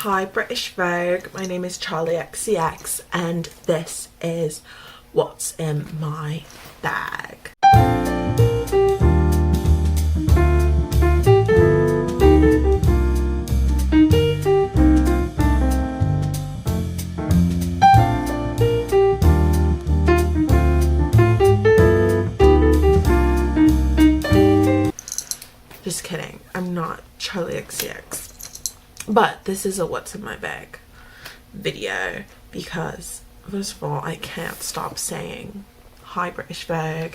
Hi British Vogue, my name is Charlie XCX and this is what's in my bag. Just kidding, I'm not Charlie XCX. But this is a what's in my bag video because first of all I can't stop saying hi British Vogue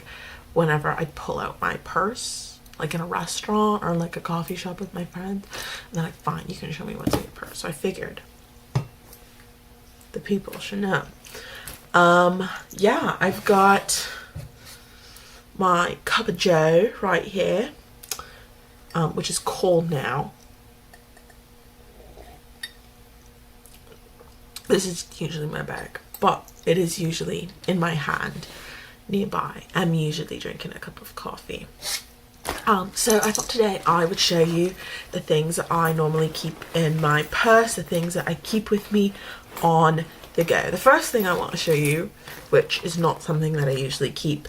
whenever I pull out my purse, like in a restaurant or like a coffee shop with my friends, and they're like, fine, you can show me what's in your purse. So I figured the people should know. Yeah, I've got my cup of joe right here, which is cold now. This is usually my bag, but it is usually in my hand nearby. I'm usually drinking a cup of coffee. So I thought today I would show you the things that I normally keep in my purse, the things that I keep with me on the go. The first thing I want to show you, which is not something that I usually keep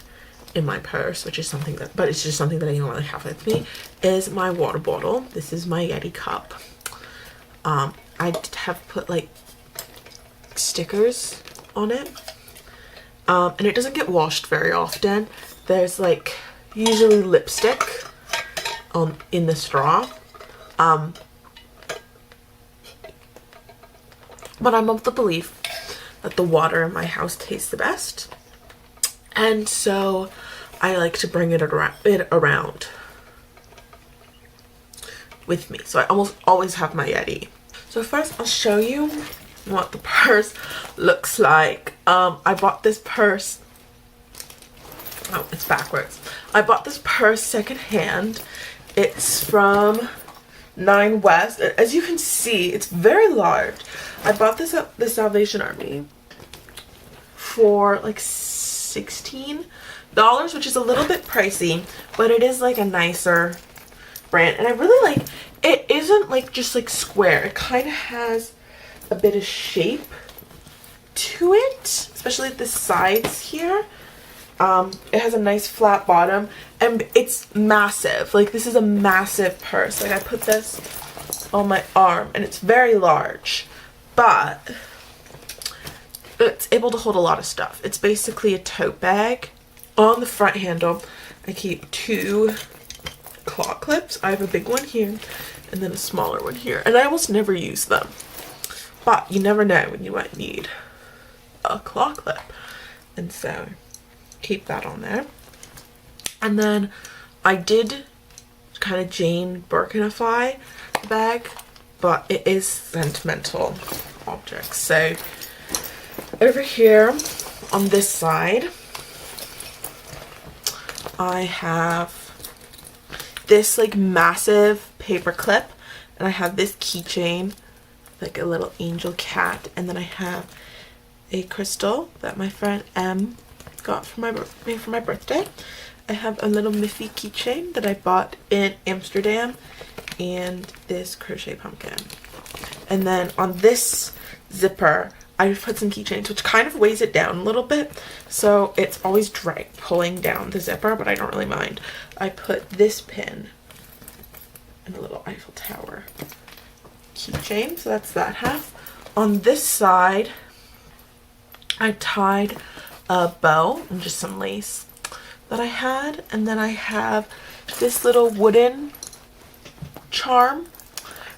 in my purse, which is something that, but it's just something that I normally have with me, is my water bottle. This is my Yeti cup. I have put like stickers on it, and it doesn't get washed very often. There's like usually lipstick in the straw, but I'm of the belief that the water in my house tastes the best, and so I like to bring it around with me. So I almost always have my Yeti. So first I'll show you what the purse looks like. I bought this purse, oh, it's backwards. I bought this purse secondhand. It's from 9 West. As you can see, it's very large. I bought this at the Salvation Army for like $16, which is a little bit pricey, but it is like a nicer brand, and I really like it. Isn't like just like square, it kind of has a bit of shape to it, especially at the sides here. It has a nice flat bottom and it's massive. Like, this is a massive purse. Like, I put this on my arm and it's very large, but it's able to hold a lot of stuff. It's basically a tote bag. On the front handle I keep 2 claw clips. I have a big one here and then a smaller one here, and I almost never use them. But you never know when you might need a claw clip. And so keep that on there. And then I did kind of Jane Birkinify the bag, but it is sentimental objects. So over here on this side, I have this like massive paper clip, and I have this keychain, like a little angel cat, and then I have a crystal that my friend M got for my birthday. I have a little Miffy keychain that I bought in Amsterdam, and this crochet pumpkin. And then on this zipper I put some keychains, which kind of weighs it down a little bit, so it's always pulling down the zipper, but I don't really mind. I put this pin and a little Eiffel Tower keychain, so that's that half. On this side I tied a bow and just some lace that I had, and then I have this little wooden charm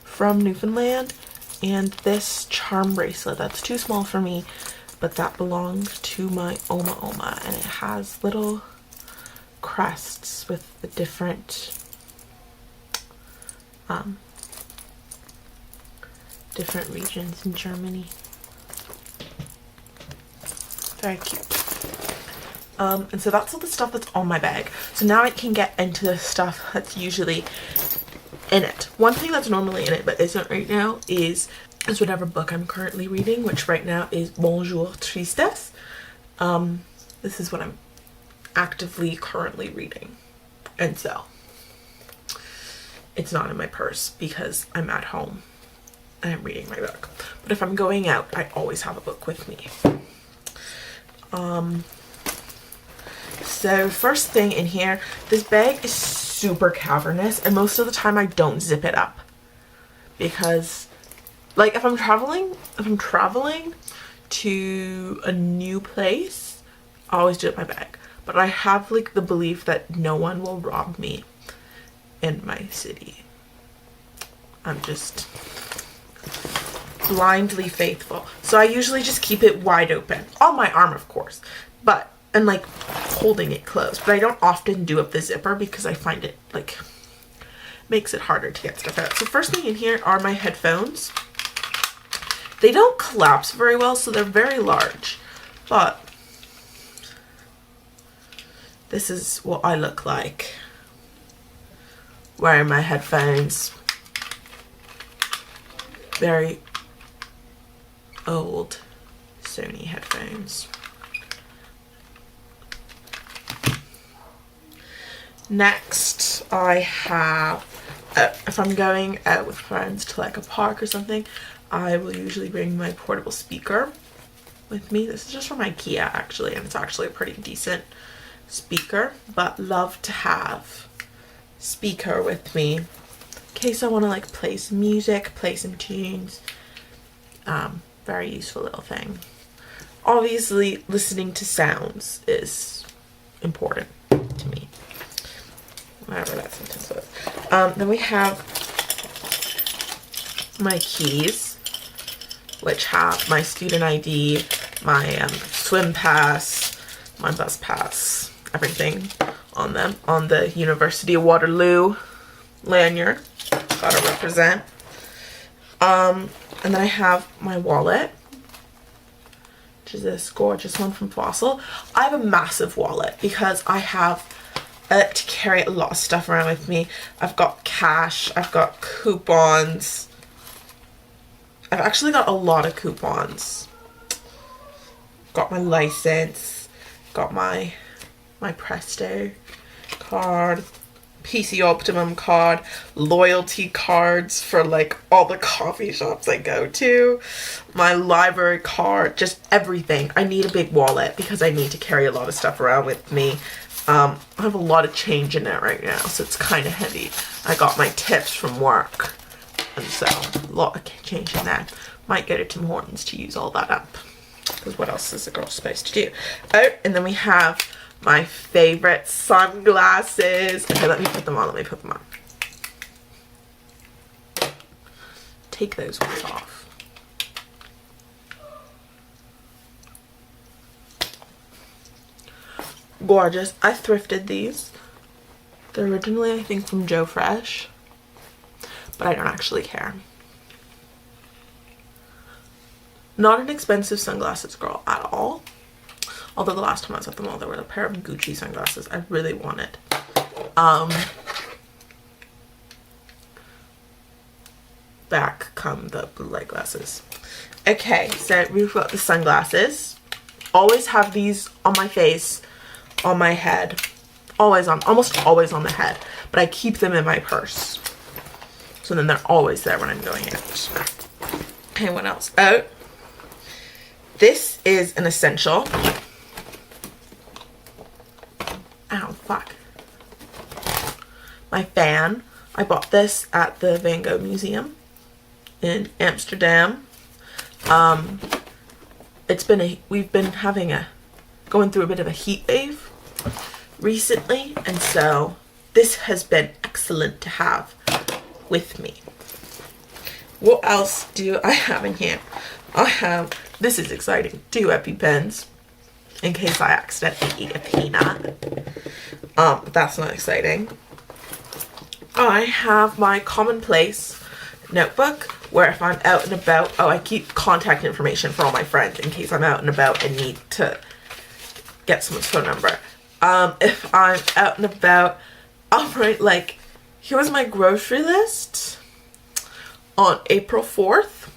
from Newfoundland and this charm bracelet that's too small for me, but that belongs to my Oma, and it has little crests with the different different regions in Germany. Very cute. And so that's all the stuff that's on my bag. So now I can get into the stuff that's usually in it. One thing that's normally in it but isn't right now is whatever book I'm currently reading, which right now is Bonjour Tristesse. This is what I'm actively currently reading, and so it's not in my purse because I'm at home and I'm reading my book. But if I'm going out, I always have a book with me. So first thing in here, this bag is super cavernous, and most of the time I don't zip it up because, like, if I'm traveling to a new place, I always do it in my bag. But I have like the belief that no one will rob me in my city. I'm just blindly faithful. So I usually just keep it wide open. On my arm, of course. But, and like holding it closed. But I don't often do up the zipper because I find it like makes it harder to get stuff out. So first thing in here are my headphones. They don't collapse very well, so they're very large. But this is what I look like wearing my headphones. Very old Sony headphones. Next, I have, if I'm going out with friends to like a park or something, I will usually bring my portable speaker with me. This is just from IKEA actually, and it's actually a pretty decent speaker, but love to have speaker with me in case I want to like play some music, play some tunes. Very useful little thing. Obviously, listening to sounds is important to me. Whatever that sentence was. Then we have my keys, which have my student ID, my swim pass, my bus pass, everything on them, on the University of Waterloo lanyard. Gotta represent. And then I have my wallet, which is this gorgeous one from Fossil. I have a massive wallet because I have to carry a lot of stuff around with me. I've got cash, I've got coupons. I've actually got a lot of coupons. Got my license, got my Presto card, PC Optimum card, loyalty cards for like all the coffee shops I go to, my library card, just everything. I need a big wallet because I need to carry a lot of stuff around with me. I have a lot of change in it right now, so it's kind of heavy. I got my tips from work, and so a lot of change in there. Might go to Tim Hortons to use all that up, because what else is a girl supposed to do? Oh, and then we have my favorite sunglasses. Okay, let me put them on. Take those ones off. Gorgeous. I thrifted these. They're originally, I think, from Joe Fresh, but I don't actually care. Not an expensive sunglasses girl at all. Although the last time I was at the mall, there were a pair of Gucci sunglasses I really wanted. Back come the blue light glasses. Okay, so we've got the sunglasses. Always have these on my face, on my head, almost always on the head, but I keep them in my purse, so then they're always there when I'm going out. Okay, what else? Oh, this is an essential. Ow, fuck. My fan. I bought this at the Van Gogh Museum in Amsterdam. We've been going through a bit of a heat wave recently, and so this has been excellent to have with me. What else do I have in here? I have, this is exciting, 2 EpiPens in case I accidentally eat a peanut. But that's not exciting. I have my commonplace notebook where if I'm out and about, I keep contact information for all my friends in case I'm out and about and need to get someone's phone number. If I'm out and about, I'll write like, here was my grocery list on April 4th.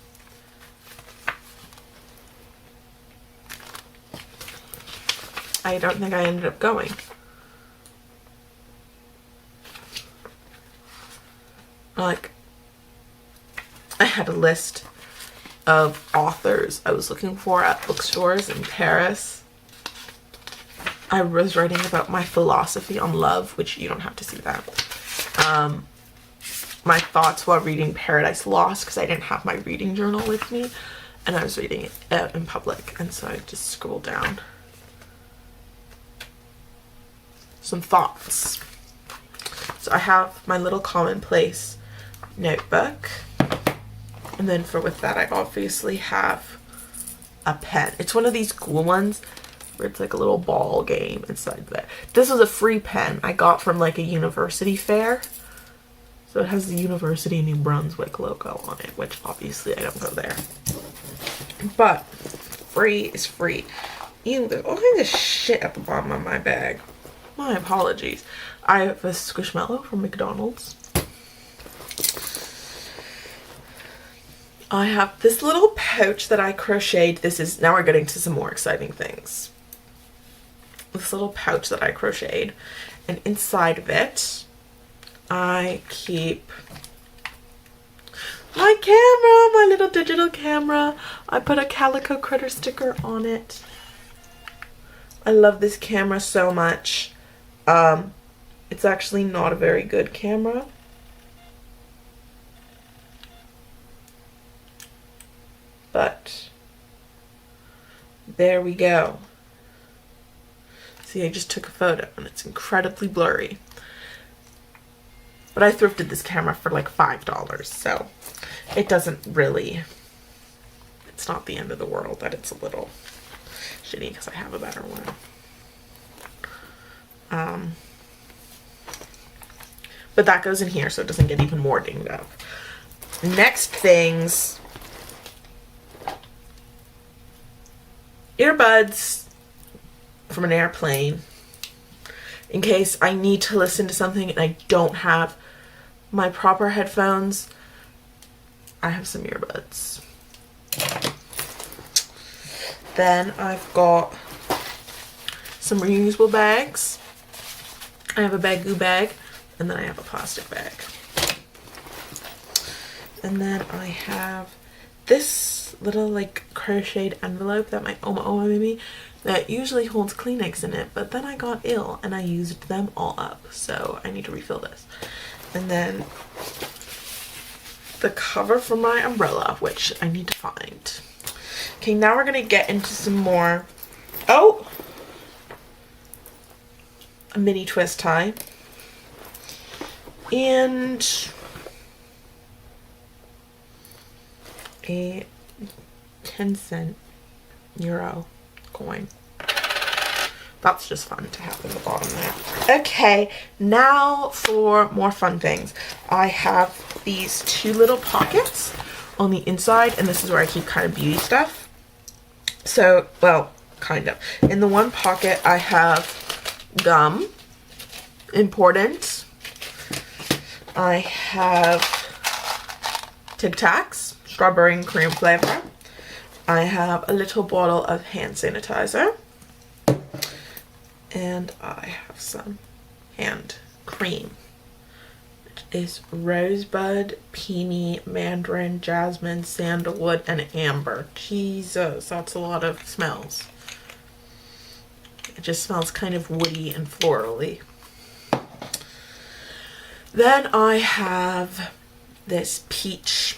I don't think I ended up going. Like, I had a list of authors I was looking for at bookstores in Paris. I was writing about my philosophy on love, which you don't have to see that. My thoughts while reading Paradise Lost, because I didn't have my reading journal with me, and I was reading it out in public, and so I just scribbled down some thoughts. So I have my little commonplace notebook, and then with that I obviously have a pen. It's one of these cool ones where it's like a little ball game inside there. This is a free pen I got from like a university fair. So it has the University of New Brunswick logo on it, which obviously I don't go there. But free is free. Ew, there's all kinds of shit at the bottom of my bag. My apologies. I have a Squishmallow from McDonald's. I have this little pouch that I crocheted. Now we're getting to some more exciting things. This little pouch that I crocheted, and inside of it, I keep my camera, my little digital camera. I put a Calico Critter sticker on it. I love this camera so much. It's actually not a very good camera. But there we go. See, I just took a photo and it's incredibly blurry. But I thrifted this camera for like $5, so it doesn't really, it's not the end of the world that it's a little shitty because I have a better one. But that goes in here so it doesn't get even more dinged up. Next things, earbuds from an airplane. In case I need to listen to something and I don't have my proper headphones, I have some earbuds. Then I've got some reusable bags. I have a Baggu bag, and then I have a plastic bag. And then I have this little like crocheted envelope that my Oma made me that usually holds Kleenex in it, but then I got ill and I used them all up, so I need to refill this. And then the cover for my umbrella, which I need to find. Okay, now we're gonna get into some more, a mini twist tie. And a 10-cent euro coin. That's just fun to have in the bottom there. Okay, now for more fun things. I have these two little pockets on the inside, and this is where I keep kind of beauty stuff. So, well, kind of. In the one pocket, I have gum. Important. I have Tic Tacs, strawberry and cream flavor. I have a little bottle of hand sanitizer. And I have some hand cream. It is rosebud, peony, mandarin, jasmine, sandalwood, and amber. Jesus, that's a lot of smells. It just smells kind of woody and florally. Then I have this peach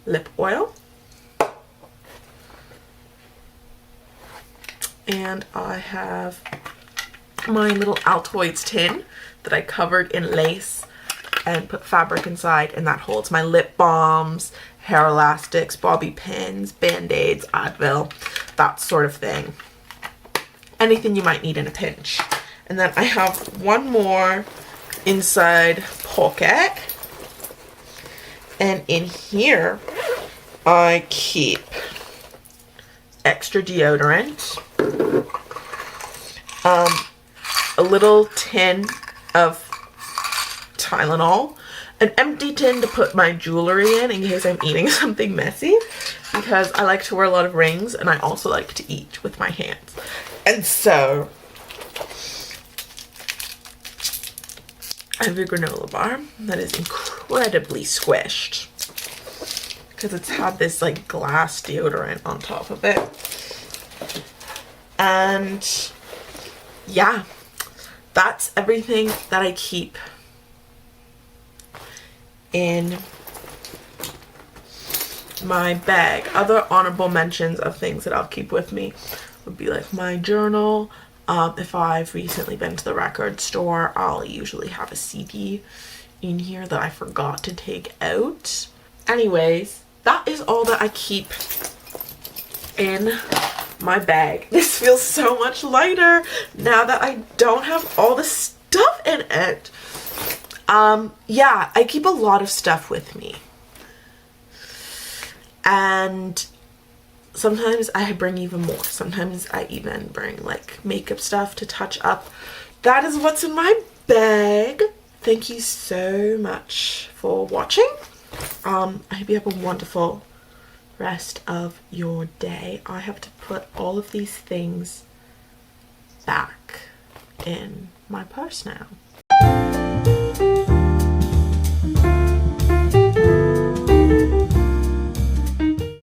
lip oil. And I have my little Altoids tin that I covered in lace and put fabric inside, and that holds my lip balms, hair elastics, bobby pins, band-aids, Advil, that sort of thing. Anything you might need in a pinch. And then I have one more inside pocket. And in here, I keep extra deodorant, a little tin of Tylenol, an empty tin to put my jewelry in case I'm eating something messy, because I like to wear a lot of rings and I also like to eat with my hands. And so I have a granola bar that is incredibly squished because it's had this like glass deodorant on top of it. And yeah, that's everything that I keep in my bag. Other honorable mentions of things that I'll keep with me would be like my journal. If I've recently been to the record store, I'll usually have a CD in here that I forgot to take out. Anyways, that is all that I keep in my bag. This feels so much lighter now that I don't have all the stuff in it. Yeah, I keep a lot of stuff with me. And sometimes I bring even more. Sometimes I even bring like makeup stuff to touch up. That is what's in my bag. Thank you so much for watching. I hope you have a wonderful rest of your day. I have to put all of these things back in my purse now.